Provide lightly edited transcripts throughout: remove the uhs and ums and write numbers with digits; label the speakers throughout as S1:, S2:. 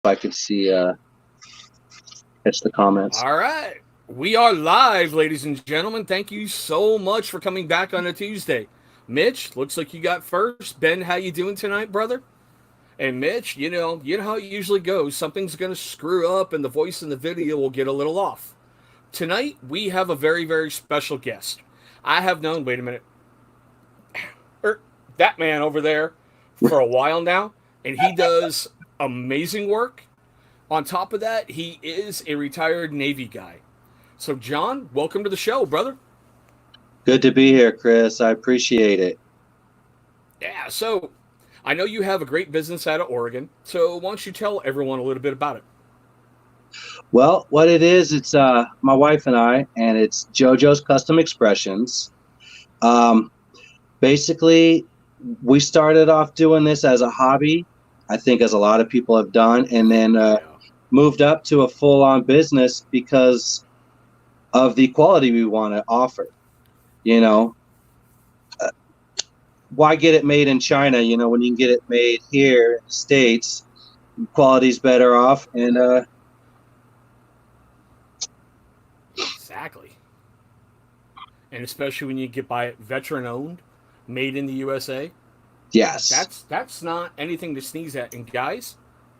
S1: I could see catch the comments.
S2: All right. We are live, ladies and gentlemen. Thank you so much for coming back on a Tuesday. Mitch, looks like you got first. Ben, how you doing tonight, brother? And Mitch, you know how it usually goes. Something's going to screw up and the voice in the video will get a little off. Tonight, we have a very, very special guest. I have known, wait a minute, that man over there for a while now, and he does amazing work. On top of that, he is a retired Navy guy. So, John, welcome to the show, brother.
S1: Good to be here, Chris. I appreciate it.
S2: Yeah, so I know you have a great business out of Oregon. So, why don't you tell everyone a little bit about it?
S1: Well, what it is, it's my wife and I, and it's JOJO'S Custom Expressions. Um, Basically, we started off doing this as a hobby, I think, as a lot of people have done, and then
S2: Yeah.
S1: moved up to a full-on business because of the quality we want to offer. You know, why get it made in China? You know, when you can get it made here in the States, quality's better off, and
S2: Exactly. And especially when you get by it veteran owned, made in the USA.
S1: yes.
S2: That's not anything to sneeze at. And guys,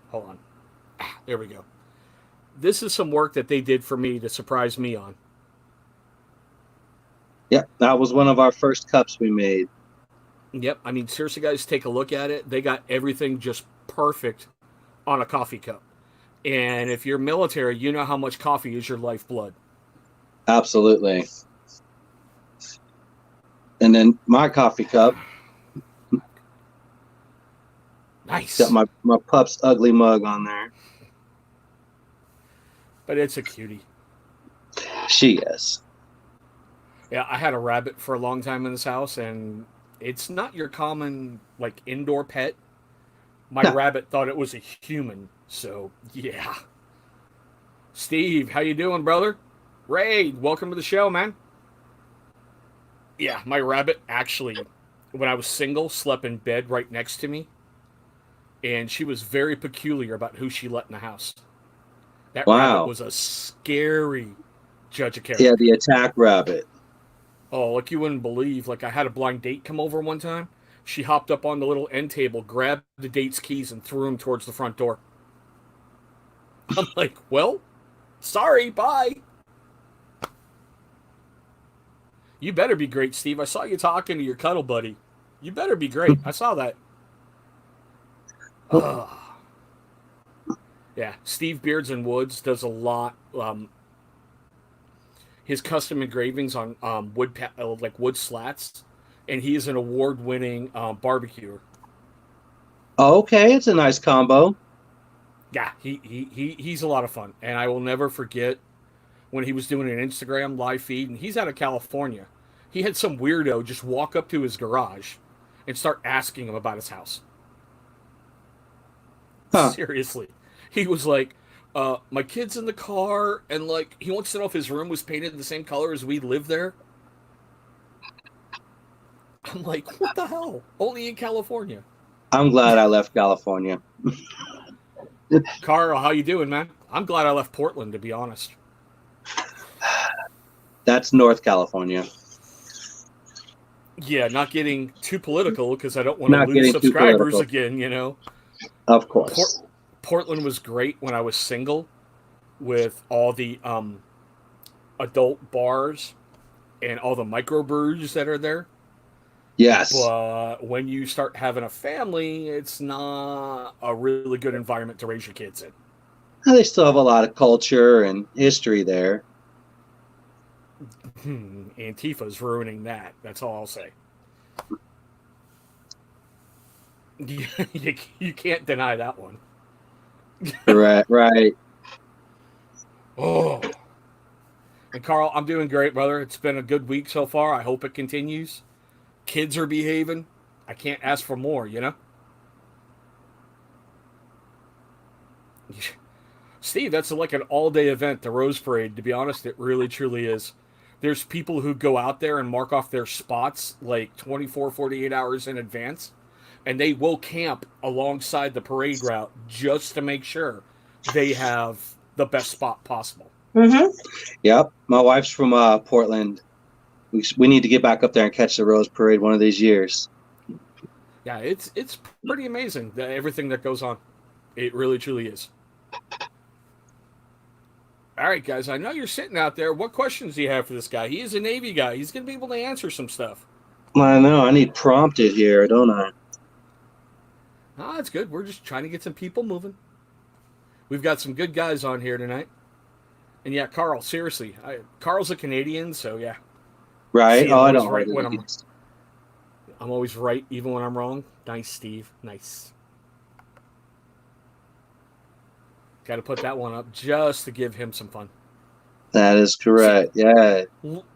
S2: hold on. There we go. This is some work that they did for me to surprise me on.
S1: Yeah, that was one of our first cups we made.
S2: Yep. I mean, seriously, guys, take a look at it. They got everything just perfect on a coffee cup. And if you're military, you know how much coffee is your lifeblood.
S1: Absolutely. And then my coffee cup
S2: Nice.
S1: got my pup's ugly mug on there.
S2: But it's a cutie.
S1: She is.
S2: Yeah, I had a rabbit for a long time in this house, and it's not your common, like, indoor pet. My
S1: No,
S2: rabbit thought it was a human, so yeah. Steve, how you doing, brother? Ray, welcome to the show, man. Yeah, my rabbit actually, when I was single, slept in bed right next to me, and she was very peculiar about who she let in the house. That rabbit
S1: wow.
S2: was a scary judge of
S1: Yeah,
S2: character.
S1: the attack rabbit.
S2: Oh, like you wouldn't believe. Like I had a blind date come over one time. She hopped up on the little end table, grabbed the date's keys, and threw them towards the front door. I'm like, well, sorry, bye. You better be great, Steve. I saw you talking to your cuddle buddy. You better be great. I saw that. Ugh. Yeah, Steve Beards and Woods does a lot. His custom engravings on like wood slats, and he is an award-winning barbecuer.
S1: Okay, it's a nice combo.
S2: Yeah, he's a lot of fun, and I will never forget when he was doing an Instagram live feed, and he's out of California. He had some weirdo just walk up to his garage and start asking him about his house.
S1: Huh.
S2: Seriously, he was like, "My kid's in the car, and like he wants to know if his room was painted the same color as we live there." I'm like, "What the hell? Only in California."
S1: I'm glad I left California.
S2: Carl, how you doing, man? I'm glad I left Portland, to be honest.
S1: That's North California.
S2: Yeah, not getting too political because I don't want to
S1: Not
S2: lose
S1: getting too
S2: subscribers
S1: political.
S2: again, you know.
S1: Of
S2: Port-
S1: course.
S2: Portland was great when I was single with all the adult bars and all the microbrews that are there.
S1: Yes.
S2: But when you start having a family, it's not a really good environment to raise your kids in.
S1: They still have a lot of culture and history there.
S2: Antifa's ruining that. That's all I'll say. You can't deny that one.
S1: Right, right.
S2: Oh. And Carl, I'm doing great, brother. It's been a good week so far. I hope it continues. Kids are behaving. I can't ask for more, you know? Steve, that's like an all day event, the Rose Parade. To be honest, it really truly is. There's people who go out there and mark off their spots like 24, 48 hours in advance, and they will camp alongside the parade route just to make sure they have the best spot possible.
S3: Mm-hmm.
S1: Yep. My wife's from Portland. We need to get back up there and catch the Rose Parade one of these years.
S2: Yeah, it's pretty amazing everything that goes on. It really truly is. All right, guys, I know you're sitting out there. What questions do you have for this guy? He is a Navy guy. He's going to be able to answer some stuff.
S1: I know. I need prompted here, don't I?
S2: Ah, that's good. We're just trying to get some people moving. We've got some good guys on here tonight. And yeah, Carl, seriously. Carl's a Canadian, so yeah.
S1: Right?
S2: See,
S1: Oh, I
S2: I'm always
S1: don't.
S2: right when I'm always right, even when I'm wrong. Nice, Steve. Nice. Got to put that one up just to give him some fun.
S1: That is correct. Yeah.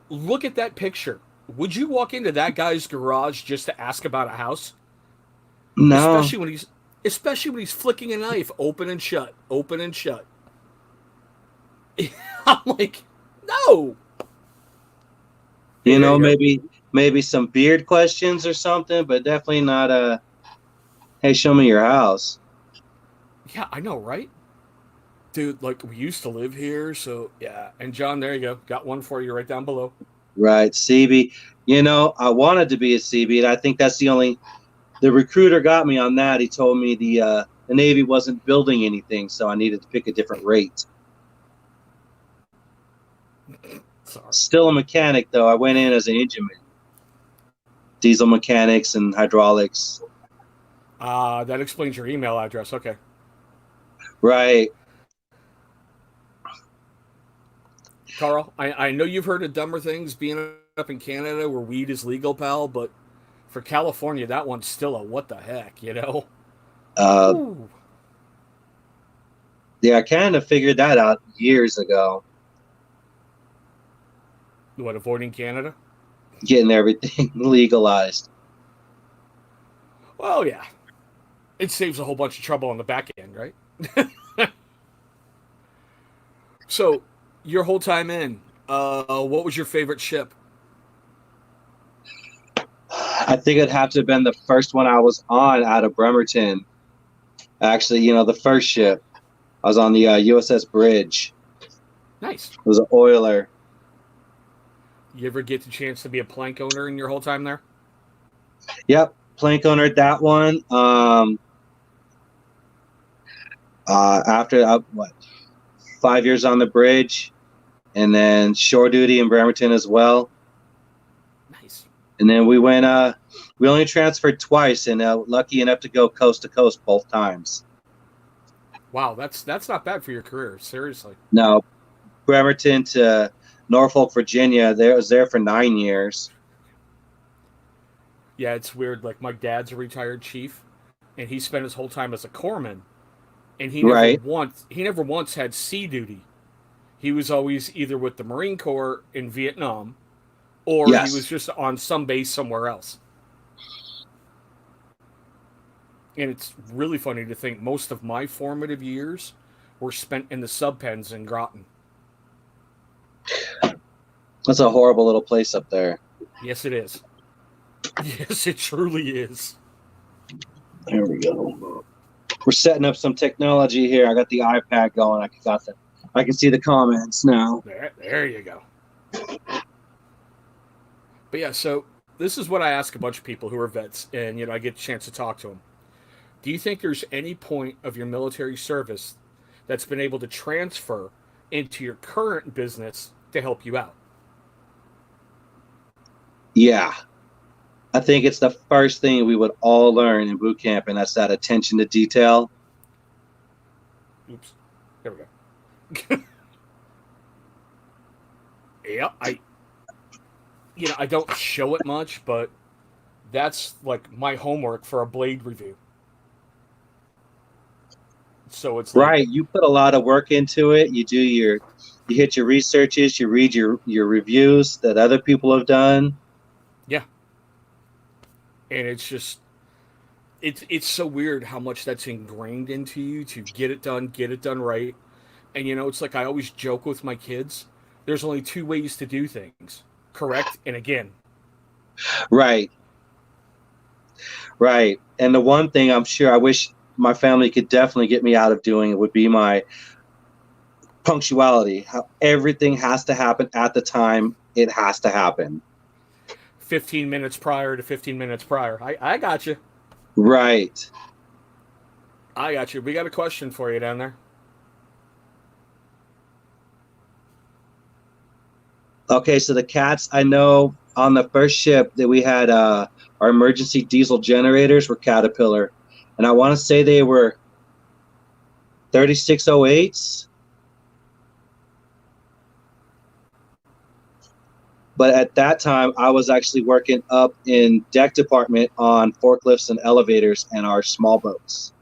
S2: Look at that picture. Would you walk into that guy's garage just to ask about a house?
S1: No.
S2: Especially when he's flicking a knife open and shut, open and shut. I'm like, no.
S1: You know, maybe some beard questions or something, but definitely not hey, show me your house.
S2: Yeah, I know, right? Dude, like, we used to live here, so yeah. And John, there you go. Got one for you right down below.
S1: Right, CB. You know, I wanted to be a CB, and I think that's the recruiter got me on that. He told me the Navy wasn't building anything, so I needed to pick a different rate.
S2: Sorry.
S1: Still a mechanic, though. I went in as an engineman. Diesel mechanics and hydraulics.
S2: That explains your email address. Okay.
S1: Right.
S2: Carl, I know you've heard of dumber things being up in Canada where weed is legal, pal, but for California, that one's still a what the heck, you know?
S1: Yeah, I kind of figured that out years ago.
S2: What, avoiding Canada?
S1: Getting everything legalized.
S2: Well, yeah. It saves a whole bunch of trouble on the back end, right? So, your whole time in, what was your favorite ship?
S1: I think it'd have to have been the first one I was on out of Bremerton. Actually, you know, the first ship. I was on the USS Bridge.
S2: Nice.
S1: It was an oiler.
S2: You ever get the chance to be a plank owner in your whole time there?
S1: Yep, plank owner at that one. After 5 years on the bridge, and then shore duty in Bremerton as well.
S2: Nice.
S1: And then we went. We only transferred twice, and lucky enough to go coast to coast both times.
S2: Wow, that's not bad for your career. Seriously.
S1: No, Bremerton to Norfolk, Virginia. I was there for 9 years.
S2: Yeah, it's weird. Like, my dad's a retired chief, and he spent his whole time as a corpsman, and he never once had sea duty. He was always either with the Marine Corps in Vietnam, or
S1: Yes.
S2: he was just on some base somewhere else. And it's really funny to think most of my formative years were spent in the sub pens in Groton.
S1: That's a horrible little place up there.
S2: Yes, it is. Yes, it truly is.
S1: There we go. We're setting up some technology here. I got the iPad going. I can see the comments now.
S2: There you go. But yeah, so this is what I ask a bunch of people who are vets, and I get a chance to talk to them. Do you think there's any point of your military service that's been able to transfer into your current business to help you out?
S1: Yeah. I think it's the first thing we would all learn in boot camp, and that's that attention to detail.
S2: Oops. There we go. Yeah, I don't show it much, but that's like my homework for a blade review. So it's like,
S1: right. You put a lot of work into it. You hit your researches, you read your reviews that other people have done.
S2: Yeah. And it's just, it's so weird how much that's ingrained into you to get it done right. And it's like I always joke with my kids, there's only two ways to do things. Correct and again.
S1: Right. And the one thing I'm sure I wish my family could definitely get me out of doing it would be my punctuality. How everything has to happen at the time it has to happen.
S2: 15 minutes prior to 15 minutes prior. I got you.
S1: Right.
S2: I got you. We got a question for you down there.
S1: Okay, so the cats, I know on the first ship that we had our emergency diesel generators were Caterpillar, and I want to say they were 3608s. But at that time, I was actually working up in deck department on forklifts and elevators and our small boats.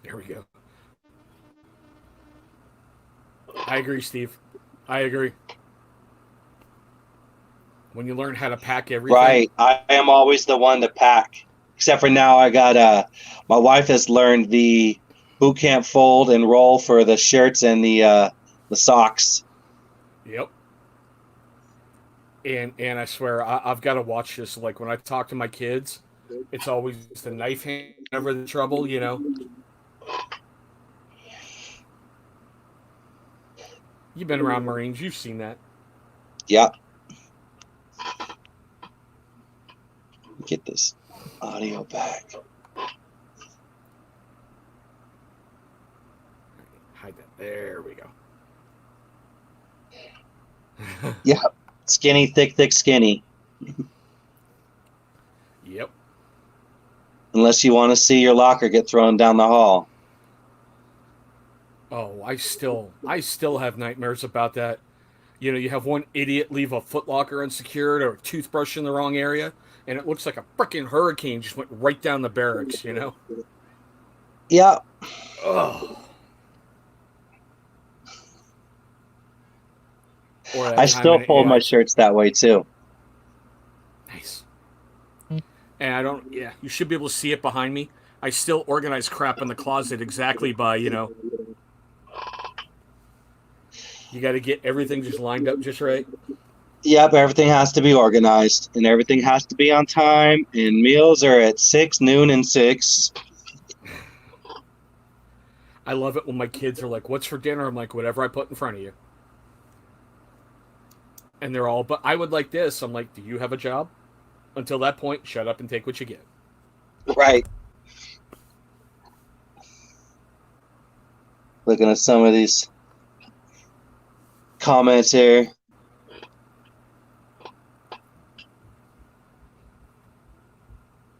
S2: There we go. I agree, Steve. I agree. When you learn how to pack everything.
S1: Right. I am always the one to pack. Except for now, I got my wife has learned the boot camp fold and roll for the shirts and the socks.
S2: Yep. And I swear I've got to watch this. Like when I talk to my kids, it's always the knife hand over the trouble. You know. You've been around Marines. You've seen that.
S1: Yep. Get this audio back.
S2: Hide that. There we go.
S1: Yeah. Skinny, thick, skinny.
S2: Yep.
S1: Unless you want to see your locker get thrown down the hall.
S2: Oh, I still have nightmares about that. You know, you have one idiot leave a footlocker unsecured or a toothbrush in the wrong area, and it looks like a freaking hurricane just went right down the barracks, you know?
S1: Yeah.
S2: Oh.
S1: I still fold my shirts that way, too.
S2: Nice. And I don't, yeah, you should be able to see it behind me. I still organize crap in the closet exactly by, you know, you got to get everything just lined up just right.
S1: Yep, everything has to be organized, and everything has to be on time, and meals are at 6, noon, and 6.
S2: I love it when my kids are like, what's for dinner? I'm like, whatever I put in front of you. And they're all, but I would like this. I'm like, do you have a job? Until that point, shut up and take what you get.
S1: Right. Looking at some of these comments here.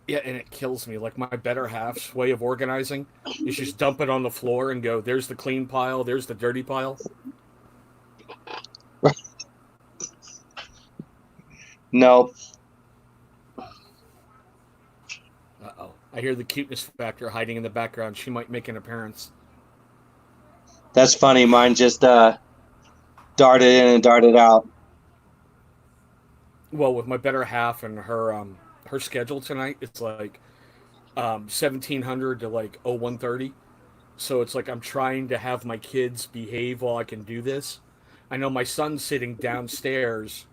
S2: Yeah, and it kills me. Like my better half's way of organizing is just dump it on the floor and go, there's the clean pile, there's the dirty pile.
S1: No.
S2: Uh-oh. I hear the cuteness factor hiding in the background. She might make an appearance.
S1: That's funny. Mine just darted in and darted out.
S2: Well, with my better half and her schedule tonight, it's like 1700 to like 0130. So it's like I'm trying to have my kids behave while I can do this. I know my son's sitting downstairs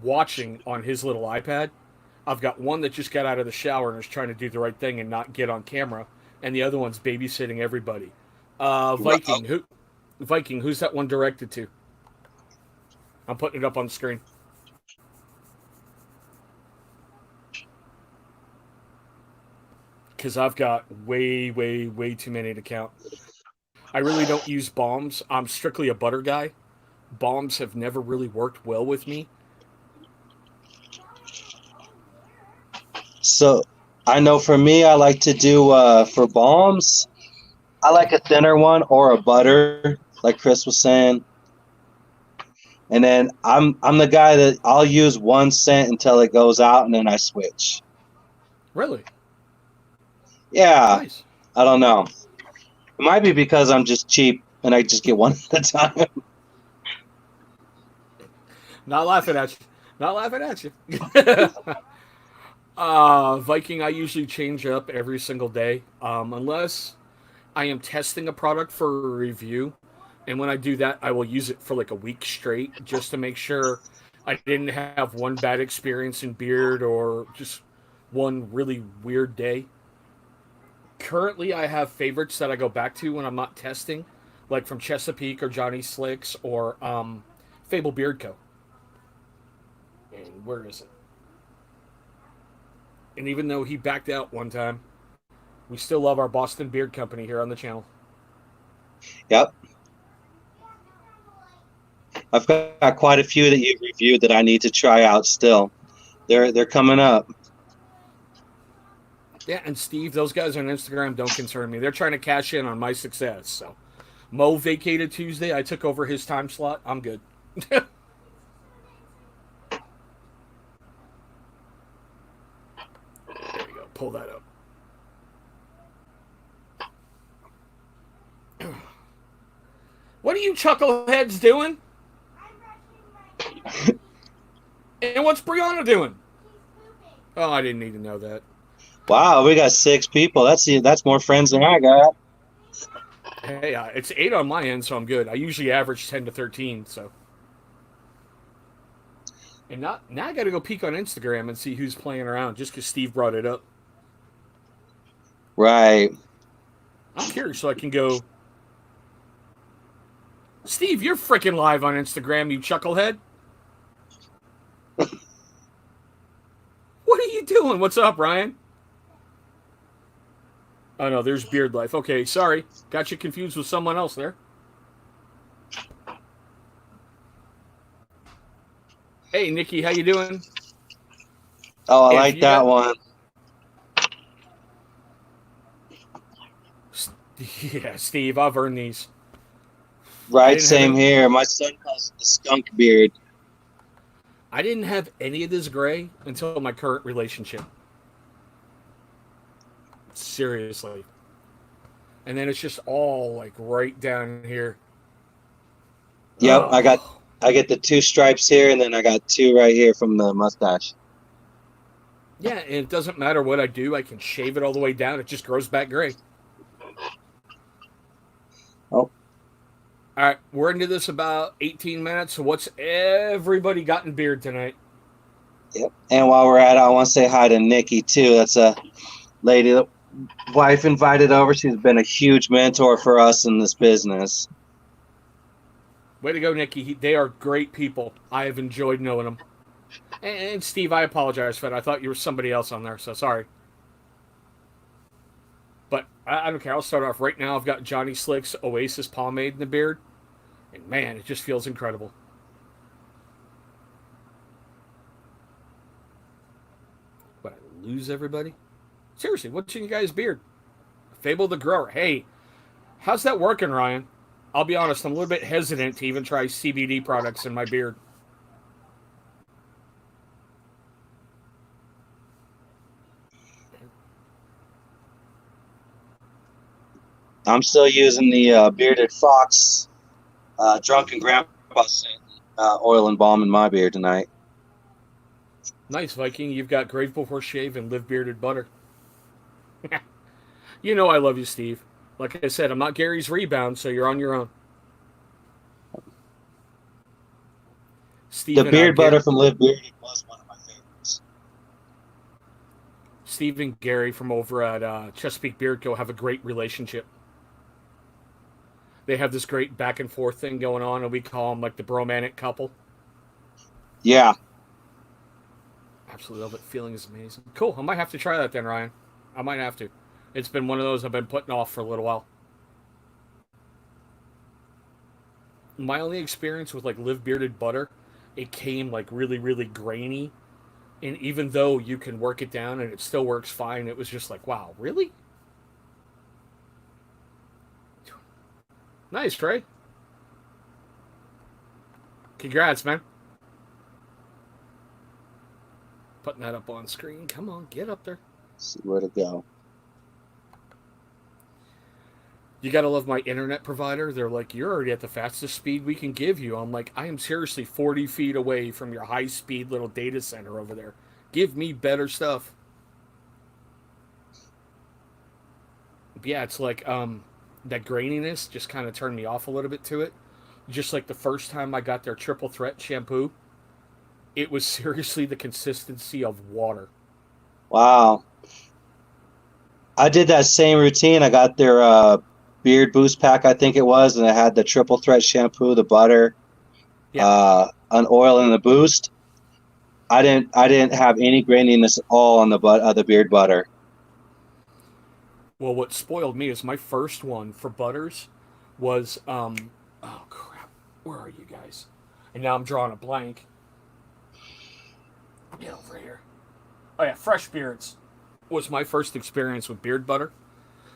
S2: watching on his little iPad. I've got one that just got out of the shower and is trying to do the right thing and not get on camera, and the other one's babysitting everybody. Viking, who's that one directed to? I'm putting it up on the screen. Because I've got way too many to count. I really don't use bombs. I'm strictly a butter guy. Bombs have never really worked well with me.
S1: So I know for me, I like to do for bombs, I like a thinner one or a butter, like Chris was saying. And then I'm the guy that I'll use 1 cent until it goes out, and then I switch.
S2: Really?
S1: Yeah.
S2: Nice.
S1: I don't know. It might be because I'm just cheap and I just get one at a time.
S2: Not laughing at you. Not laughing at you. Viking, I usually change up every single day, unless I am testing a product for a review. And when I do that, I will use it for like a week straight just to make sure I didn't have one bad experience in beard or just one really weird day. Currently, I have favorites that I go back to when I'm not testing, like from Chesapeake or Johnny Slicks or Fable Beard Co. And where is it? And even though he backed out one time, we still love our Boston Beard Company here on the channel.
S1: Yep. I've got quite a few that you've reviewed that I need to try out still. They're coming up.
S2: Yeah, and Steve, those guys on Instagram don't concern me. They're trying to cash in on my success. So Mo vacated Tuesday. I took over his time slot. I'm good. There you go. Pull that up. What are you chuckleheads doing? And what's Brianna doing? Oh, I didn't need to know that.
S1: Wow, we got 6 people. That's more friends than I got.
S2: Hey, it's 8 on my end, so I'm good. I usually average 10 to 13, so. And now I got to go peek on Instagram and see who's playing around, just because Steve brought it up.
S1: Right.
S2: I'm curious, so I can go. Steve, you're freaking live on Instagram, you chucklehead. What are you doing? What's up, Ryan? Oh, no, there's Beard Life. Okay, sorry. Got you confused with someone else there. Hey, Nikki, how you doing?
S1: Oh, I like that one.
S2: Yeah, Steve, I've earned these.
S1: Right, same here. My son calls it the skunk beard.
S2: I didn't have any of this gray until my current relationship. Seriously. And then it's just all like right down here.
S1: Yep, oh. I get the 2 stripes here, and then I got 2 right here from the mustache.
S2: Yeah, and it doesn't matter what I do. I can shave it all the way down. It just grows back gray.
S1: Oh.
S2: All right, we're into this about 18 minutes. So what's everybody got in beard tonight?
S1: Yep. And while we're at it, I want to say hi to Nikki, too. That's a lady that wife invited over. She's been a huge mentor for us in this business.
S2: Way to go, Nikki. They are great people. I have enjoyed knowing them. And Steve, I apologize for that. I thought you were somebody else on there, so sorry. But I don't care. I'll start off right now. I've got Johnny Slick's Oasis Pomade in the beard. And man, it just feels incredible. What, I lose everybody? Seriously, what's in you guys' beard? Fable the Grower. Hey, how's that working, Ryan? I'll be honest, I'm a little bit hesitant to even try CBD products in my beard.
S1: I'm still using the Bearded Fox Drunken Grandpa scent, oil and balm in my beard tonight.
S2: Nice, Viking. You've got Grave Before Shave and Live Bearded Butter. You know I love you, Steve. Like I said, I'm not Gary's rebound, so you're on your own.
S1: The beard butter from Live Bearded was one of my favorites.
S2: Steve and Gary from over at Chesapeake Beard Co. have a great relationship. They have this great back and forth thing going on, and we call them like the bromantic couple.
S1: Yeah.
S2: Absolutely love it. Feeling is amazing. Cool. I might have to try that then, Ryan. I might have to. It's been one of those I've been putting off for a little while. My only experience with like Live Bearded Butter, it came like really, really grainy. And even though you can work it down and it still works fine, it was just like, wow, really? Nice, Trey. Congrats, man. Putting that up on screen. Come on, get up there.
S1: See where to go.
S2: You gotta love my internet provider. They're like, you're already at the fastest speed we can give you. I'm like, I am seriously 40 feet away from your high-speed little data center over there. Give me better stuff. But yeah, it's like that graininess just kind of turned me off a little bit to it. Just like the first time I got their triple threat shampoo, it was seriously the consistency of water.
S1: Wow. I did that same routine. I got their beard boost pack, I think it was, and I had the triple threat shampoo, the butter,
S2: Yeah.
S1: an oil, and the boost. I didn't have any graininess at all on the beard butter.
S2: Well, what spoiled me is my first one for butters was oh crap, where are you guys? And now I'm drawing a blank. Get over here. Oh yeah, Fresh Beards was my first experience with beard butter,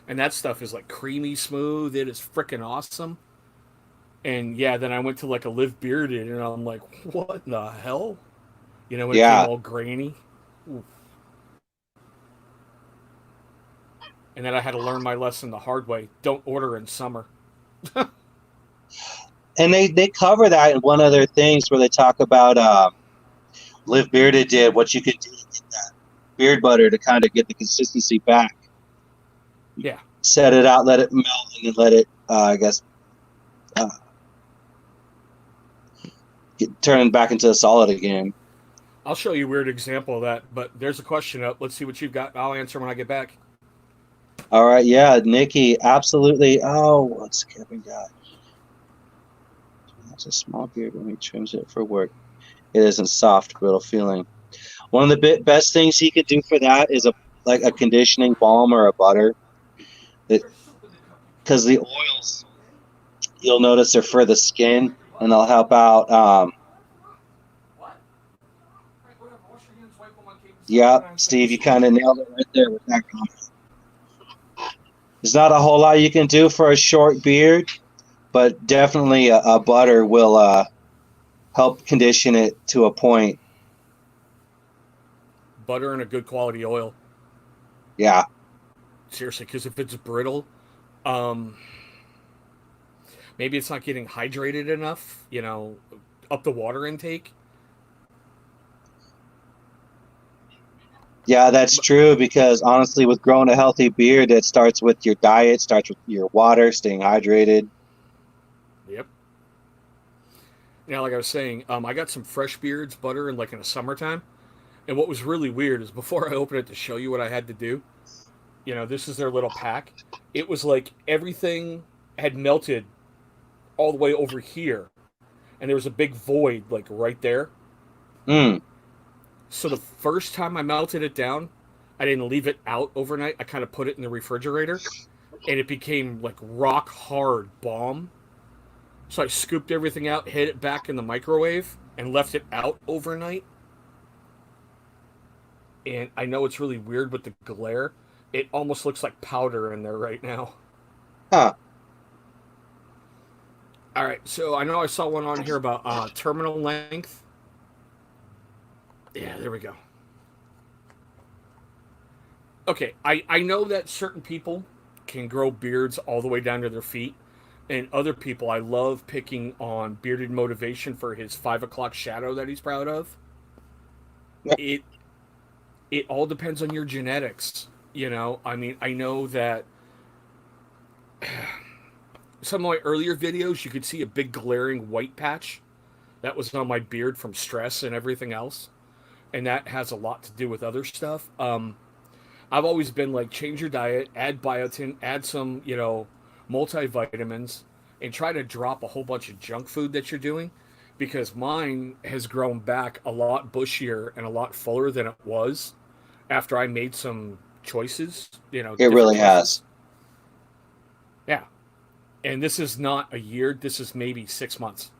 S2: and that stuff is like creamy smooth. It is freaking awesome. And yeah, then I went to like a Live Bearded, and I'm like, what the hell? You know, when it came
S1: Yeah,
S2: all grainy. Oof. And then I had to learn my lesson the hard way. Don't order in summer.
S1: and they cover that in one of their things where they talk about Live Bearded did what you could do to get that beard butter to kind of get the consistency back.
S2: Yeah,
S1: Set it out, let it melt, and then let it, I guess, uh, turn it back into a solid again.
S2: I'll show you a weird example of that. But there's a question up. Let's see what you've got. I'll answer when I get back.
S1: All right, yeah, Nikki, absolutely. Oh, what's Kevin got? That's a small beard when he trims it for work. It isn't soft, brittle feeling. One of the best things he could do for that is a conditioning balm or a butter, because the oils you'll notice are for the skin and they'll help out. Yeah, Steve, you kind of nailed it right there with that comment. There's not a whole lot you can do for a short beard, but definitely a butter will help condition it to a point.
S2: Butter and a good quality oil.
S1: Yeah.
S2: Seriously, because if it's brittle, um, maybe it's not getting hydrated enough. You know, up the water intake.
S1: Yeah, that's
S2: But,
S1: true because honestly, with growing a healthy beard, it starts with your diet, starts with your water, staying hydrated.
S2: yep. Now, like I was saying, I got some Fresh Beards butter in like in the summertime, and what was really weird is before I opened it to show you what I had to do. You know, this is their little pack. It was like everything had melted all the way over here, and there was a big void like right there.
S1: Mm.
S2: So the first time I melted it down, I didn't leave it out overnight. I kind of put it in the refrigerator, and it became like rock hard bomb. So I scooped everything out, hid it back in the microwave, and left it out overnight. And I know it's really weird with the glare. It almost looks like powder in there right now.
S1: Huh.
S2: All right, so I know I saw one on here about terminal length. Yeah, there we go. Okay, I know that certain people can grow beards all the way down to their feet, and other people I love picking on Bearded Motivation for his 5 o'clock shadow that he's proud of. It it all depends on your genetics. You know, I mean, I know that some of my earlier videos you could see a big glaring white patch that was on my beard from stress and everything else, and that has a lot to do with other stuff. I've always been like, change your diet, add biotin, add some, you know, multivitamins, and try to drop a whole bunch of junk food that you're doing, because mine has grown back a lot bushier and a lot fuller than it was after I made some choices, you know,
S1: It
S2: different
S1: really has.
S2: choices. Yeah. And this is not a year, this is maybe 6 months.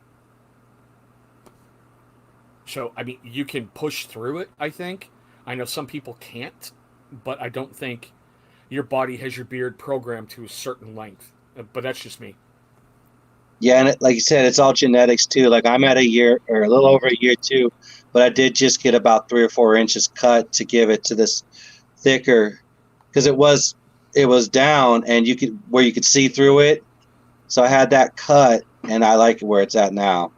S2: So, I mean, you can push through it, I think. I know some people can't, but I don't think your body has your beard programmed to a certain length. But that's just me.
S1: Yeah, and like you said, it's all genetics too. Like I'm at a year or a little over a year too, but I did just get about 3 or 4 inches cut to give it to this thicker because it was down and you could see through it. So I had that cut and I like it where it's at now.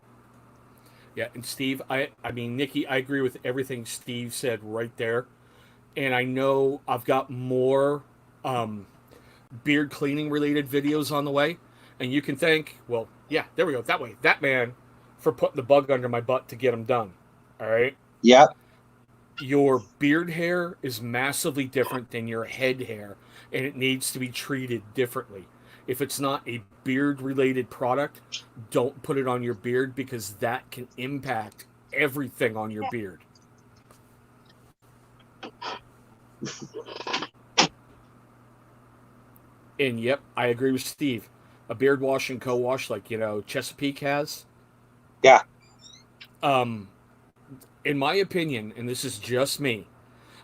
S2: Yeah, and Steve, I mean, Nikki, I agree with everything Steve said right there. And I know I've got more um, beard cleaning related videos on the way. And you can thank, well, yeah, there we go. That way, that man for putting the bug under my butt to get them done. All right.
S1: Yep.
S2: your beard hair is massively different than your head hair, and it needs to be treated differently. If it's not a beard related product, don't put it on your beard because that can impact everything on your beard. And yep, I agree with Steve. A beard wash and co-wash like, Chesapeake has.
S1: Yeah.
S2: Um, in my opinion, and this is just me,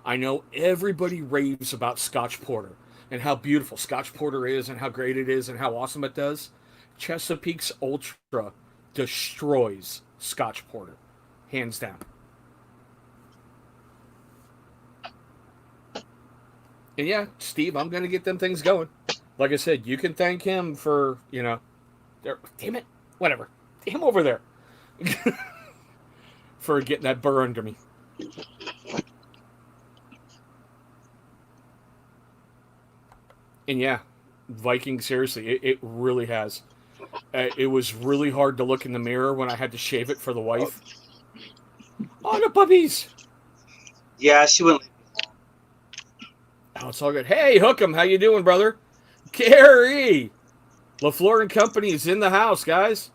S2: I know everybody raves about Scotch Porter and how beautiful Scotch Porter is and how great it is and how awesome it does. Chesapeake's Ultra destroys Scotch Porter, hands down. And yeah, Steve, I'm going to get them things going. Like I said, you can thank him for, damn it, whatever. Him over there. For getting that burr under me. And yeah, Viking, seriously, it really has. It was really hard to look in the mirror when I had to shave it for the wife. Oh, the puppies!
S1: Yeah, she wouldn't leave me alone.
S2: Oh, it's all good. Hey, Hookem, how you doing, brother? Gary! LaFleur and Company is in the house, guys.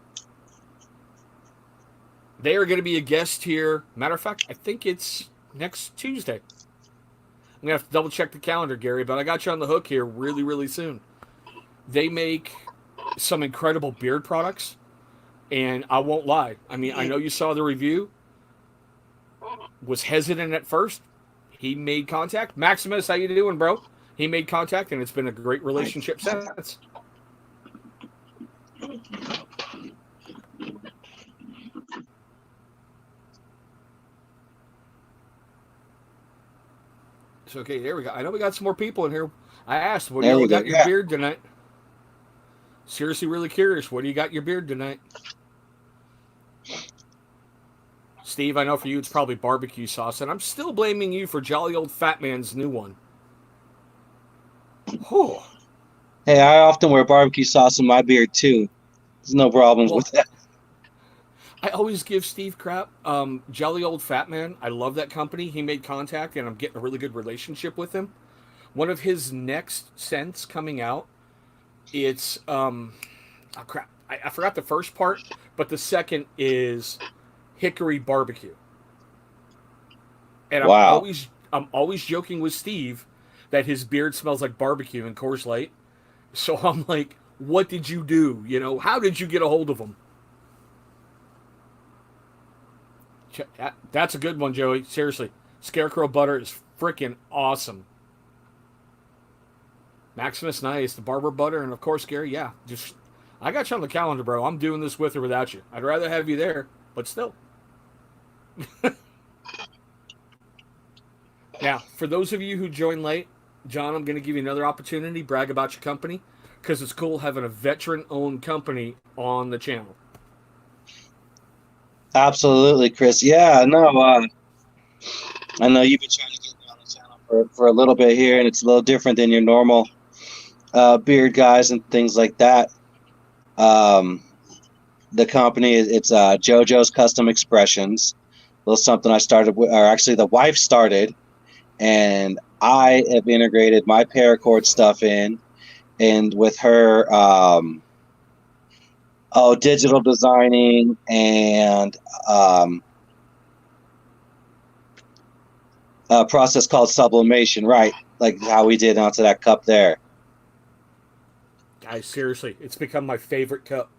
S2: They are going to be a guest here. Matter of fact, I think it's next Tuesday. I'm going to have to double check the calendar, Gary, but I got you on the hook here really, really soon. They make some incredible beard products, and I won't lie. I mean, I know you saw the review. Was hesitant at first. He made contact. Maximus, how you doing, bro? He made contact, and it's been a great relationship since. So, okay, there we go. I know we got some more people in here. I asked, what do you got your beard tonight? Seriously, really curious. What do you got your beard tonight? Steve, I know for you it's probably barbecue sauce, and I'm still blaming you for Jolly Old Fat Man's new one. Whew.
S1: Hey, I often wear barbecue sauce in my beard too. There's no problems with that.
S2: I always give Steve crap. Jolly Old Fat Man, I love that company. He made contact, and I'm getting a really good relationship with him. One of his next scents coming out, it's oh crap, I forgot the first part, but the second is hickory barbecue. And I'm always joking with Steve that his beard smells like barbecue and Coors Light. So I'm like, what did you do? How did you get a hold of him? That's a good one, Joey. Seriously. Scarecrow butter is freaking awesome. Maximus, nice. The Barber butter, and of course, Gary, yeah. I got you on the calendar, bro. I'm doing this with or without you. I'd rather have you there, but still. Now, for those of you who joined late, John, I'm going to give you another opportunity. Brag about your company, because it's cool having a veteran-owned company on the channel.
S1: Absolutely, Chris. Yeah, no, I know you've been trying to get me on the channel for a little bit here, and it's a little different than your normal beard guys and things like that. The company, it's JOJO'S Kustom Expressions. A little something I started with, or actually the wife started, and I have integrated my paracord stuff in, and with her, digital designing and a process called sublimation, right? Like how we did onto that cup there.
S2: Guys, seriously, it's become my favorite cup.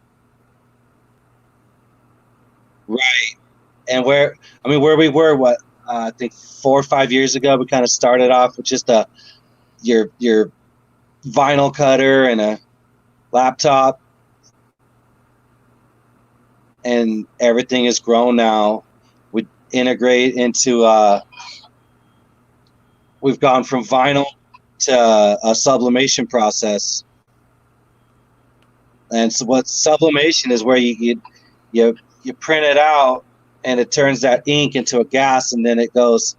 S1: Right. And where we were, I think 4 or 5 years ago, we kind of started off with just your vinyl cutter and a laptop, and everything has grown now. We integrate into we've gone from vinyl to a sublimation process. And so what sublimation is, where you print it out and it turns that ink into a gas, and then it goes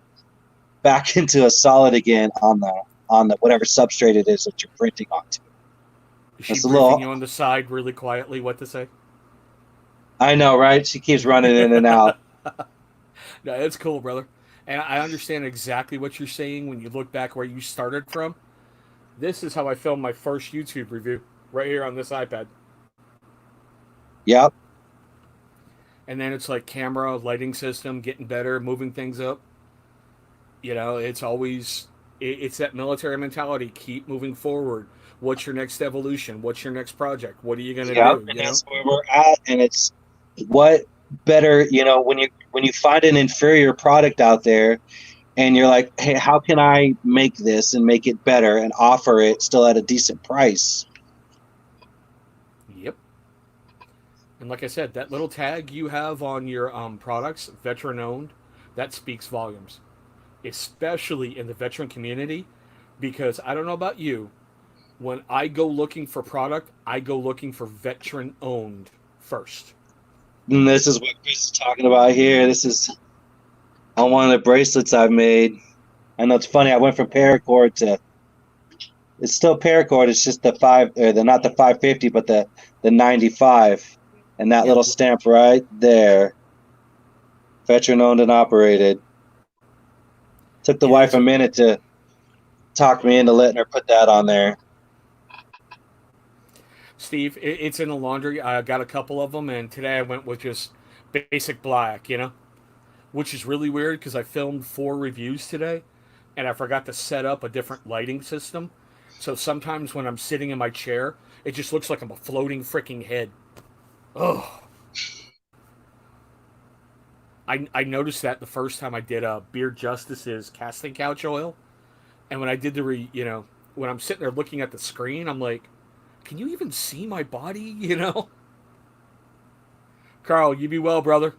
S1: back into a solid again on the whatever substrate it is that you're printing onto.
S2: Is she briefing you on the side really quietly what to say?
S1: I know, right? She keeps running in and out.
S2: No, it's cool, brother. And I understand exactly what you're saying when you look back where you started from. This is how I filmed my first YouTube review, right here on this iPad.
S1: Yep.
S2: And then it's like camera, lighting system, getting better, moving things up. It's always it's that military mentality. Keep moving forward. What's your next evolution? What's your next project? What are you gonna
S1: Yep.
S2: do?
S1: And that's where we're at. And it's what better, when you find an inferior product out there and you're like, hey, how can I make this and make it better and offer it still at a decent price?
S2: Yep. And like I said, that little tag you have on your products, veteran owned, that speaks volumes, especially in the veteran community. Because I don't know about you, when I go looking for product, I go looking for veteran owned first.
S1: And this is what Chris is talking about here. This is on one of the bracelets I've made. I know it's funny. I went from paracord to it's still paracord. It's just the five, or the not the 550, but the 95, and that
S2: Yeah,
S1: little stamp right there, veteran owned and operated. Took the
S2: it
S1: wife
S2: is
S1: a
S2: a
S1: minute to talk me into letting her put that on there.
S2: Steve. It's in the laundry. I got a couple of them, and today I went with just basic black. Which is really weird because I filmed 4 reviews today, and I forgot to set up a different lighting system. So sometimes when I'm sitting in my chair, it just looks like I'm a floating freaking head. Oh, I noticed that the first time I did Beard Justice's casting couch oil, and when I did when I'm sitting there looking at the screen, I'm like, can you even see my body? Carl, you be well, brother.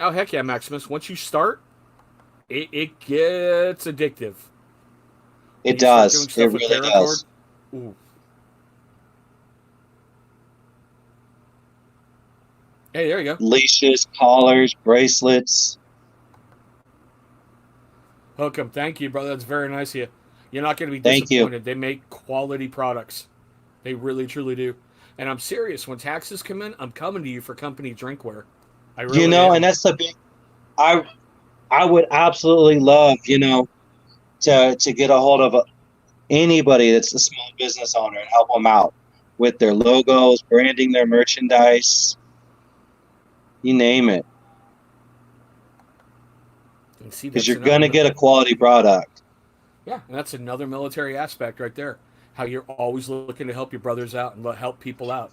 S2: Oh heck yeah, Maximus. Once you start, it gets addictive.
S1: It
S2: When you start doing
S1: does. It
S2: stuff with
S1: really
S2: paracord,
S1: does.
S2: ooh. Hey, there you go.
S1: Leashes, collars, bracelets.
S2: Hook 'em. Thank you, brother. That's very nice of you. You're not going to be
S1: Thank you.
S2: disappointed. They make quality products. They really, truly do. And I'm serious. When taxes come in, I'm coming to you for company drinkware. I really
S1: And
S2: am.
S1: that's the big. I I would absolutely love, to get a hold of anybody that's a small business owner and help them out with their logos, branding their merchandise, you name it,
S2: And see,
S1: because
S2: that's
S1: you're gonna
S2: another.
S1: get a quality product.
S2: Yeah, and that's another military aspect right there. How you're always looking to help your brothers out and help people out.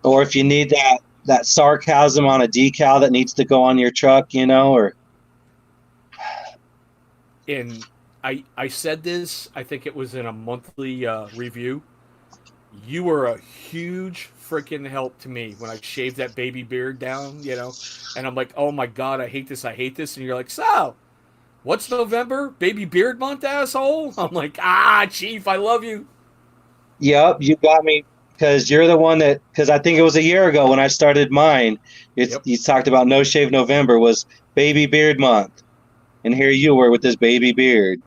S1: Or if you need that sarcasm on a decal that needs to go on your truck, or
S2: And I said this. I think it was in a monthly review. You were a huge freaking help to me when I shaved that baby beard down. And I'm like, oh my God, I hate this. And you're like, so, what's November? Baby beard month, asshole? I'm like, Chief, I love you.
S1: yep, you got me. Because you're the one because I think it was a year ago when I started mine.
S2: Yep.
S1: You talked about No Shave November was baby beard month. And here you were with this baby beard.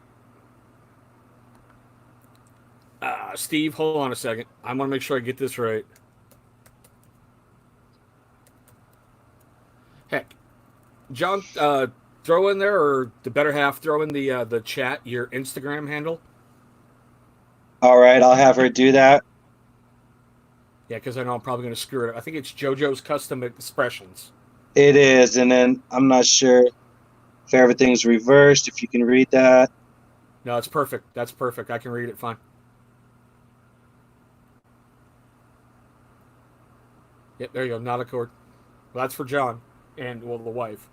S2: Steve, hold on a second. I want to make sure I get this right. Heck, John, throw in there, or the better half, throw in the chat your Instagram handle.
S1: All right, I'll have her do that.
S2: Yeah, because I know I'm probably going to screw it up. I think it's JoJo's Custom Expressions.
S1: It is, and then I'm not sure if everything's reversed. If you can read that.
S2: No, it's perfect. That's perfect. I can read it fine. Yep, there you go. Not a chord. Well, that's for John and, well, the wife.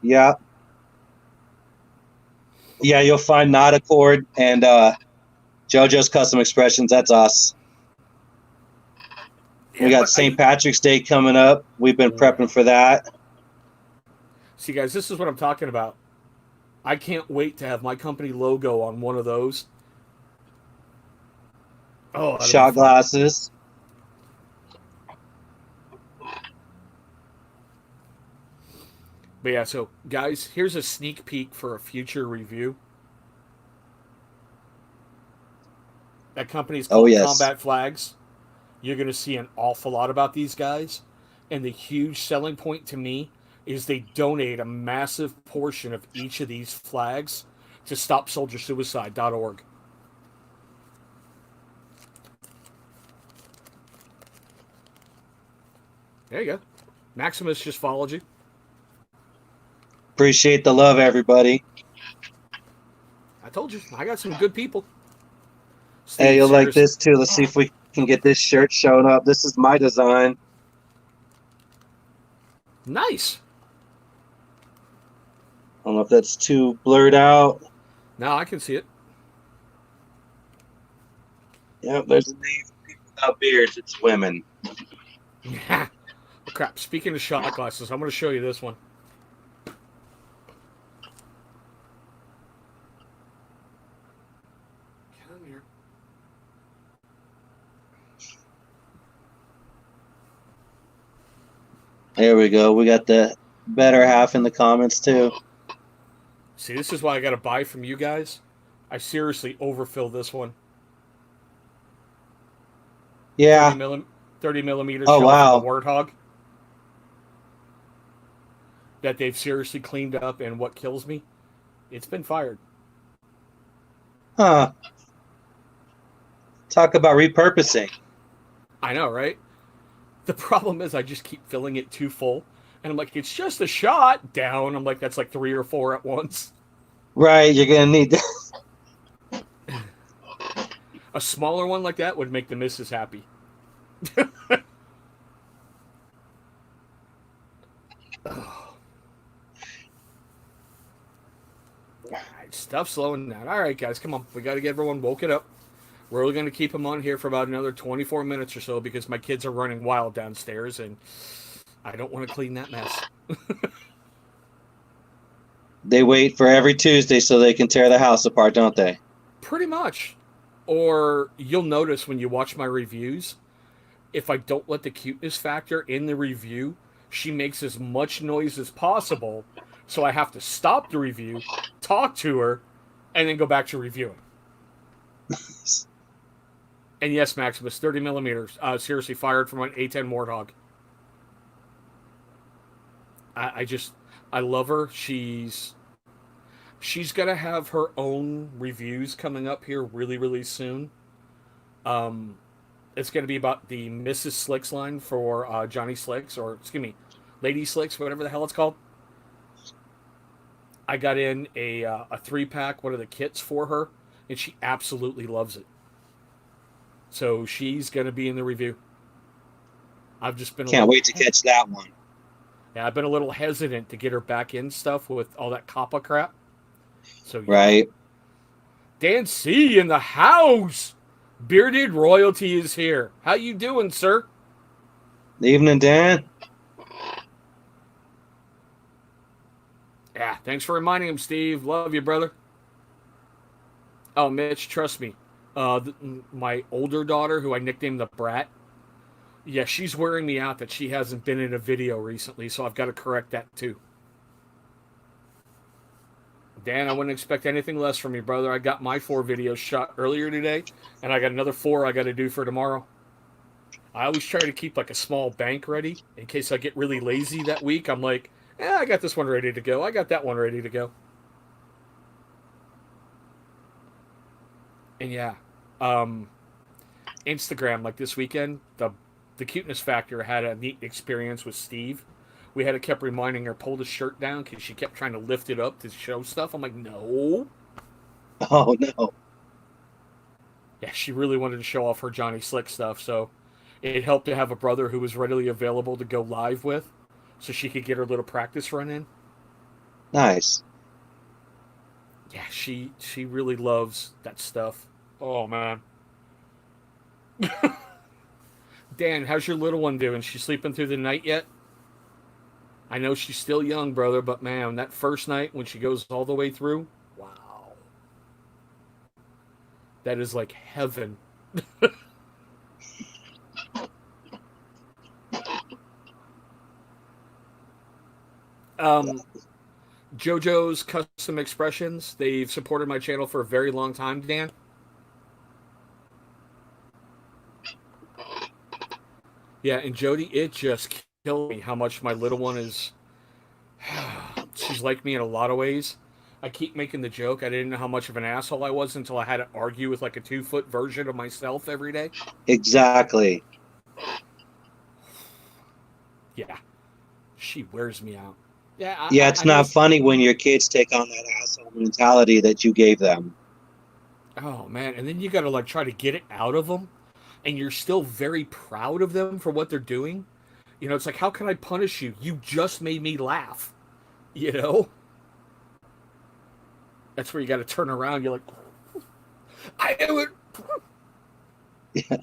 S1: Yeah, yeah, you'll find Not Accord and JoJo's Custom Expressions. That's us. We
S2: Yeah,
S1: got
S2: but
S1: St. Patrick's Day coming up. We've been
S2: Ooh.
S1: prepping for that.
S2: See, guys, this is what I'm talking about. I can't wait to have my company logo on one of those. Oh, that'll be
S1: Shot
S2: fun.
S1: glasses.
S2: But yeah, so guys, here's a sneak peek for a future review. That company is
S1: Oh
S2: called
S1: yes.
S2: Combat Flags. You're going to see an awful lot about these guys. And the huge selling point to me is they donate a massive portion of each of these flags to StopSoldierSuicide.org. There you go. Maximus just followed you.
S1: Appreciate the love, everybody.
S2: I told you, I got some good people. Steve,
S1: Hey, you'll like
S2: seriously.
S1: this too. Let's see if we can get this shirt showing up. This is my design.
S2: Nice.
S1: I don't know if that's too blurred out.
S2: Now I can see it.
S1: Yep, there's a name for people without beards. It's women.
S2: Oh, crap. Speaking of shot glasses, I'm going to show you this one. Come here.
S1: There we go. We got the better half in the comments too.
S2: See, this is why I got to buy from you guys. I seriously overfill this one.
S1: Yeah.
S2: 30 millimeter
S1: Oh,
S2: shell
S1: wow.
S2: from the Warthog. That they've seriously cleaned up, and what kills me, it's been fired.
S1: Huh. Talk about repurposing.
S2: I know, right? The problem is I just keep filling it too full. And I'm like, it's just a shot down. I'm like, that's like 3 or 4 at once.
S1: Right, you're going to need that.
S2: A smaller one like that would make the missus happy. Stuff slowing down. All right, guys, come on. We got to get everyone woken up. We're only going to keep them on here for about another 24 minutes or so because my kids are running wild downstairs, and I don't want to clean that mess.
S1: They wait for every Tuesday so they can tear the house apart, don't they?
S2: Pretty much. Or you'll notice when you watch my reviews, if I don't let the cuteness factor in the review, she makes as much noise as possible. So I have to stop the review, talk to her, and then go back to reviewing. And yes, Maximus, 30 millimeters. Seriously, fired from an A10 Warthog. I love her. She's gonna have her own reviews coming up here really, really soon. It's gonna be about the Mrs. Slicks line for Johnny Slicks, or excuse me, Lady Slicks, whatever the hell it's called. I got in a 3-pack, one of the kits for her, and she absolutely loves it. So she's gonna be in the review. I've just been
S1: Can't wait to catch that one.
S2: Yeah, I've been a little hesitant to get her back in stuff with all that Kappa crap. So yeah.
S1: Right.
S2: Dan C in the house. Bearded royalty is here. How you doing, sir?
S1: Evening, Dan.
S2: Yeah, thanks for reminding him, Steve. Love you, brother. Oh, Mitch, trust me. My older daughter, who I nicknamed the Brat, yeah, she's wearing me out that she hasn't been in a video recently, so I've got to correct that too. Dan, I wouldn't expect anything less from you, brother. I got my 4 videos shot earlier today, and I got another 4 I got to do for tomorrow. I always try to keep like a small bank ready in case I get really lazy that week. I'm like, I got this one ready to go. I got that one ready to go. And yeah, Instagram, like this weekend, the cuteness factor had a neat experience with Steve. We had to kept reminding her, pull the shirt down because she kept trying to lift it up to show stuff. I'm like, no.
S1: Oh, no.
S2: Yeah, she really wanted to show off her Johnny Slick stuff, so it helped to have a brother who was readily available to go live with so she could get her little practice run in.
S1: Nice.
S2: Yeah, she really loves that stuff. Oh, man. Dan, how's your little one doing? She sleeping through the night yet? I know she's still young, brother, but man, that first night when she goes all the way through, wow. That is like heaven. JoJo's Kustom Expressions, they've supported my channel for a very long time, Dan. Yeah, and Jody, it just kill me how much my little one is. She's like me in a lot of ways. I keep making the joke. I didn't know how much of an asshole I was until I had to argue with like a 2 foot version of myself every day.
S1: Exactly.
S2: Yeah, she wears me out. Yeah,
S1: Yeah, it's
S2: I know.
S1: not funny when your kids take on that asshole mentality that you gave them.
S2: Oh man, and then you got to like try to get it out of them, and you're still very proud of them for what they're doing. You know, it's like, how can I punish you? You just made me laugh. You know, that's where you got to turn around. You're like, I knew it.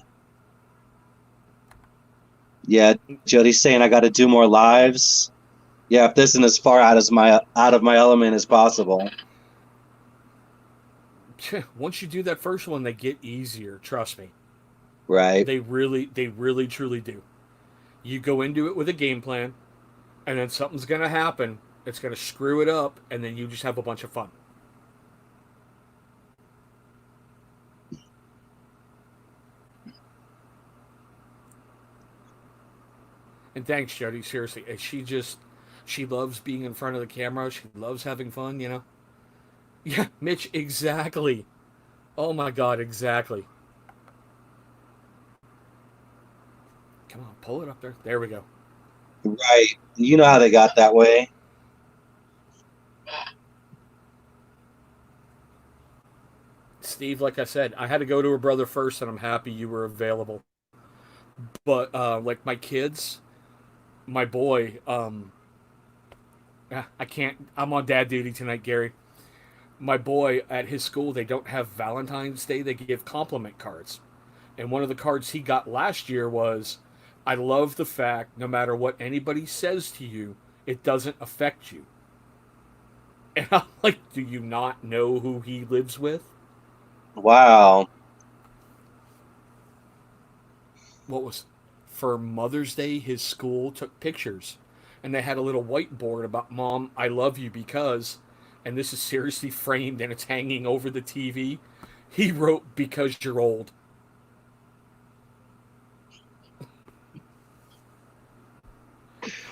S1: Yeah, Jody's saying I got to do more lives. Yeah, if this isn't as far out of my element as possible.
S2: Once you do that first one, they get easier. Trust me.
S1: Right.
S2: They really, truly do. You go into it with a game plan, and then something's gonna happen. It's gonna screw it up, and then you just have a bunch of fun. And thanks, Jody. Seriously, she loves being in front of the camera. She loves having fun. You know. Yeah, Mitch. Exactly. Oh my God. Exactly. Come on, pull it up there. There we go.
S1: Right. You know how they got that way.
S2: Steve, like I said, I had to go to her brother first, and I'm happy you were available. But like my kids, my boy, I can't. I'm on dad duty tonight, Gary. My boy at his school, they don't have Valentine's Day. They give compliment cards, and one of the cards he got last year was, "I love the fact no matter what anybody says to you, it doesn't affect you." And I'm like, "Do you not know who he lives with?"
S1: Wow.
S2: What was for Mother's Day? His school took pictures, and they had a little whiteboard about "Mom, I love you because," and this is seriously framed and it's hanging over the TV. He wrote, "Because you're old."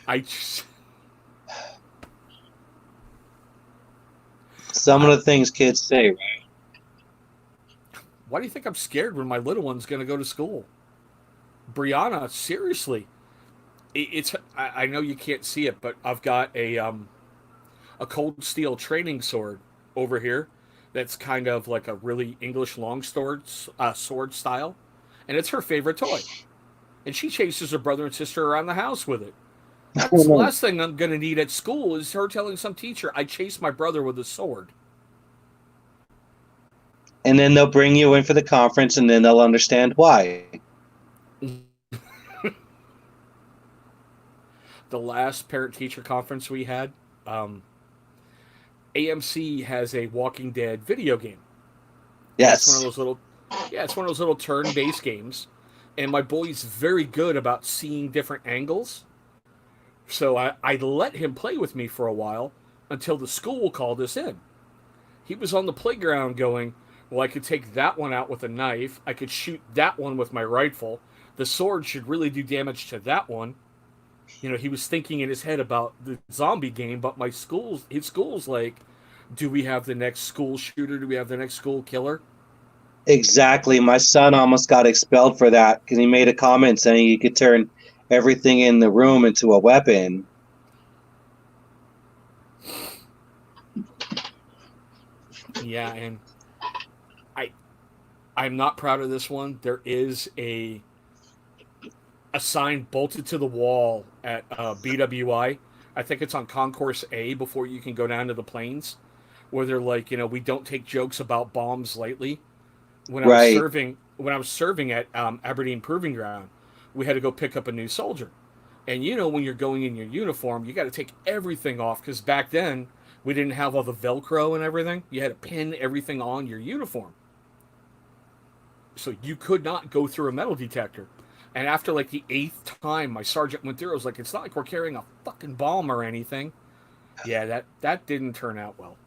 S2: I just,
S1: Some of
S2: I,
S1: the things kids say, right?
S2: why do you think I'm scared when my little one's going to go to school? Brianna, seriously, it's. I know you can't see it, but I've got a cold steel training sword over here. That's kind of like a really English sword style, and it's her favorite toy. And she chases her brother and sister around the house with it. That's the last thing I'm going to need at school is her telling some teacher I chased my brother with a sword.
S1: And then they'll bring you in for the conference, and then they'll understand why.
S2: The last parent teacher conference we had, um, AMC has a Walking Dead video game, and it's one of
S1: Yes.
S2: those little, yeah, it's one of those little turn-based games. And my boy's very good about seeing different angles, so I let him play with me for a while until the school called us in. He was on the playground going, "Well, I could take that one out with a knife. I could shoot that one with my rifle. The sword should really do damage to that one." You know, he was thinking in his head about the zombie game, but his school's like, "Do we have the next school shooter? Do we have the next school killer?"
S1: Exactly. My son almost got expelled for that because he made a comment saying he could turn everything in the room into a weapon.
S2: Yeah, and I I'm not proud of this one. There is a sign bolted to the wall at BWI. I think it's on Concourse A before you can go down to the planes, where they're like, we don't take jokes about bombs lightly.
S1: Right.
S2: When I was serving at Aberdeen Proving Ground, we had to go pick up a new soldier, and when you're going in your uniform, you got to take everything off because back then we didn't have all the Velcro and everything. You had to pin everything on your uniform, so you could not go through a metal detector. And after like the eighth time, my sergeant went through. I was like, "It's not like we're carrying a fucking bomb or anything." Yeah, that didn't turn out well.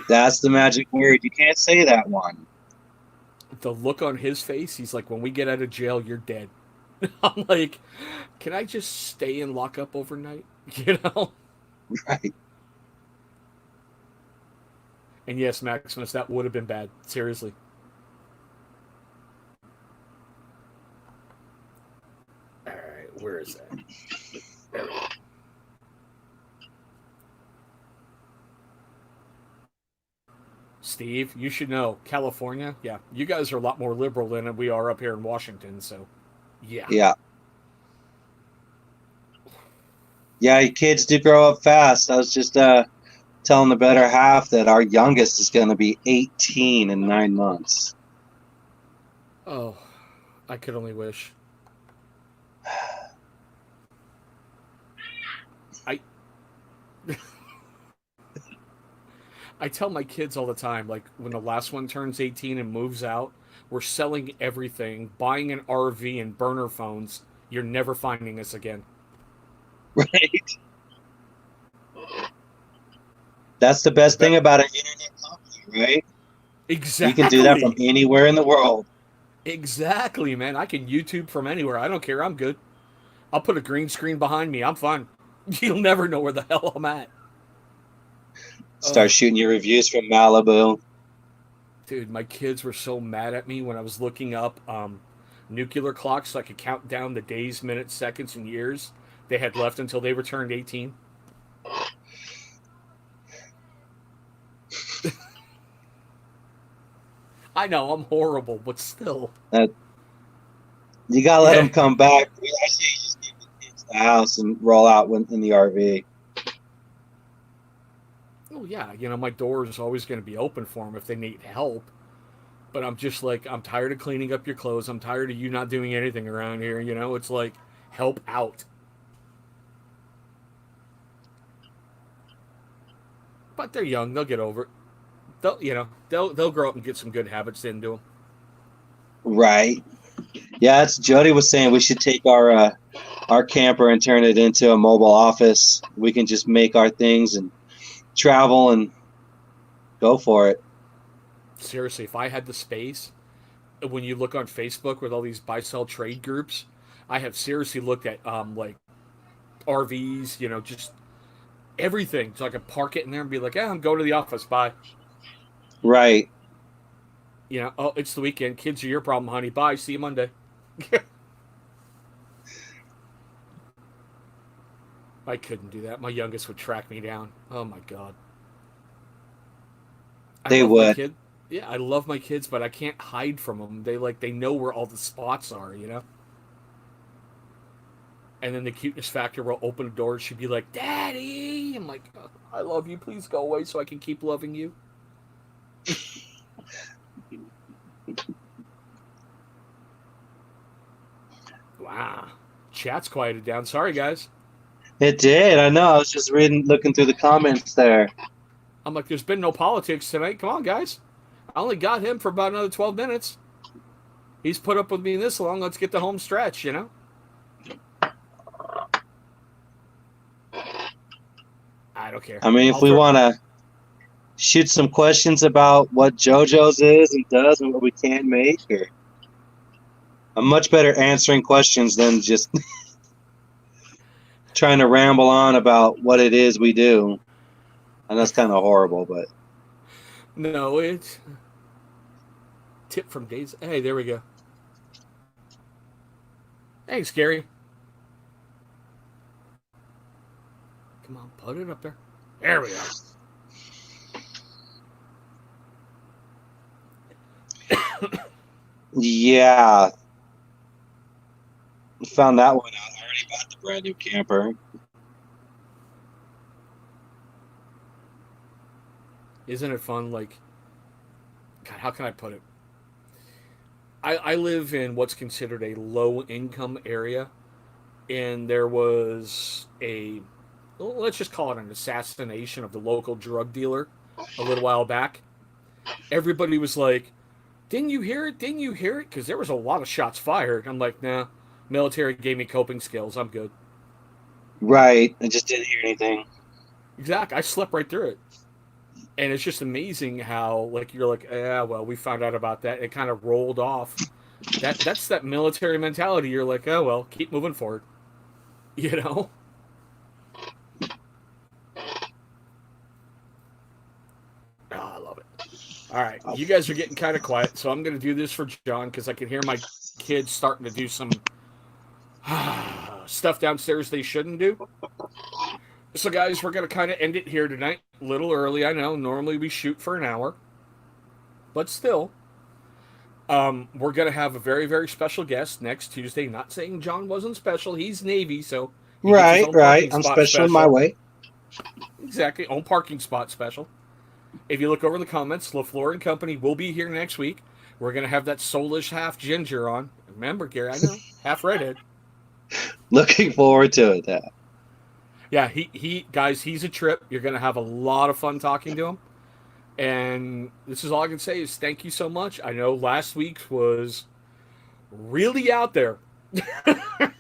S1: That's the magic word. You can't say that one.
S2: The look on his face, he's like, "When we get out of jail, you're dead." I'm like, can I just stay in lockup overnight? You know?
S1: Right.
S2: And yes, Maximus, that would have been bad. Seriously. All right, where is that? There we go. Steve, you should know California. Yeah, you guys are a lot more liberal than we are up here in Washington. So, yeah.
S1: Yeah. Yeah, kids do grow up fast. I was just telling the better half that our youngest is going to be 18 in 9 months.
S2: Oh, I could only wish. I I tell my kids all the time, like when the last one turns 18 and moves out, we're selling everything, buying an RV and burner phones. You're never finding us again.
S1: Right. That's the best thing about an internet company, right? You can do that from
S2: Exactly.
S1: anywhere in the world.
S2: Exactly, man. I can YouTube from anywhere. I don't care. I'm good. I'll put a green screen behind me. I'm fine. You'll never know where the hell I'm at.
S1: Start shooting your reviews from Malibu.
S2: Dude, my kids were so mad at me when I was looking up nuclear clocks so I could count down the days, minutes, seconds, and years they had left until they returned 18. I know, I'm horrible, but still.
S1: You gotta let
S2: Yeah.
S1: them come back. I say you just keep the kids in the house and roll out in the RV.
S2: Oh, yeah. My door is always going to be open for them if they need help. But I'm just like, I'm tired of cleaning up your clothes. I'm tired of you not doing anything around here. It's like, help out. But they're young. They'll get over it. They'll grow up and get some good habits into them.
S1: Right. Yeah, that's Jody was saying we should take our camper and turn it into a mobile office. We can just make our things and travel and go for it.
S2: Seriously, if I had the space, when you look on Facebook with all these buy sell trade groups, I have seriously looked at like RVs, just everything, so I could park it in there and be like, "Yeah, I'm going to the office. Bye."
S1: Right.
S2: Oh, it's the weekend. Kids are your problem, honey. Bye. See you Monday. I couldn't do that. My youngest would track me down. Oh my god. I
S1: They
S2: love my
S1: would.
S2: kid. Yeah, I love my kids, but I can't hide from them. They know where all the spots are. And then the cuteness factor will open the door. She'd be like, "Daddy," I'm like, "I love you. Please go away so I can keep loving you." Wow, chat's quieted down. Sorry, guys.
S1: It did. I know. I was just looking through the comments there.
S2: I'm like, "There's been no politics tonight. Come on, guys. I only got him for about another 12 minutes. He's put up with me this long. Let's get the home stretch." I don't care.
S1: I mean, if
S2: I'll
S1: we
S2: throw.
S1: want to shoot some questions about what JoJo's is and does and what we can make, or I'm much better answering questions than just trying to ramble on about what it is we do. And that's kind of horrible, but
S2: No, it's tip from days. Hey, there we go. Thanks, Gary. Come on, put it up there. There we go.
S1: yeah, found that one out. I already bought the brand new camper.
S2: Isn't it fun? Like, God, how can I put it? I live in what's considered a low income area, and there was well, let's just call it an assassination of the local drug dealer a little while back. Everybody was like, "Didn't you hear it? Didn't you hear it?" Because there was a lot of shots fired. I'm like, "Nah, military gave me coping skills. I'm good."
S1: Right. I just didn't hear anything.
S2: Exactly. I slept right through it. And it's just amazing how, like, you're like, "Yeah, well, we found out about that." It kind of rolled off That's that military mentality. You're like, oh well, keep moving forward. You know. Oh, I love it. All right, you guys are getting kind of quiet, so I'm going to do this for John because I can hear my kids starting to do some stuff downstairs they shouldn't do. So, guys, we're going to kind of end it here tonight. A little early, I know. Normally we shoot for an hour, but still, we're going to have a very, very special guest next Tuesday. Not saying John wasn't special. He's Navy, so he gets his
S1: Right,
S2: own
S1: right.
S2: parking
S1: I'm
S2: spot
S1: special in my way.
S2: Exactly, own parking spot special. If you look over in the comments, LaFleur and Company will be here next week. We're going to have that soulish half ginger on. Remember, Gary, I know, half redhead.
S1: Looking forward to it.
S2: Yeah, guys, he's a trip. You're going to have a lot of fun talking to him. And this is all I can say is thank you so much. I know last week was really out there. I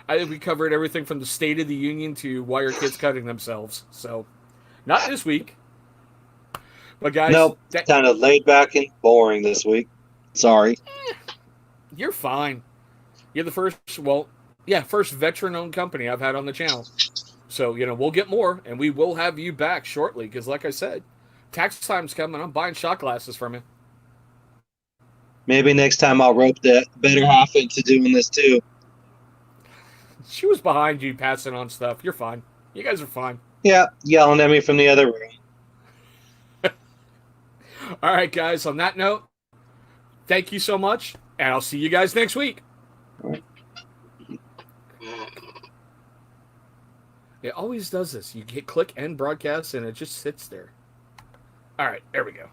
S2: think we covered everything from the State of the Union to why are kids cutting themselves. So, not this week. But guys,
S1: nope, kind of laid back and boring this week. Sorry.
S2: You're fine. You're the first veteran-owned company I've had on the channel. So, we'll get more, and we will have you back shortly, because like I said, tax time's coming. I'm buying shot glasses from you.
S1: Maybe next time I'll rope the better half into doing this too.
S2: She was behind you passing on stuff. You're fine. You guys are fine.
S1: Yeah, yelling at me from the other room.
S2: All right, guys, on that note, thank you so much, and I'll see you guys next week.
S1: All right.
S2: It always does this. You click end broadcast, and it just sits there. All right, there we go.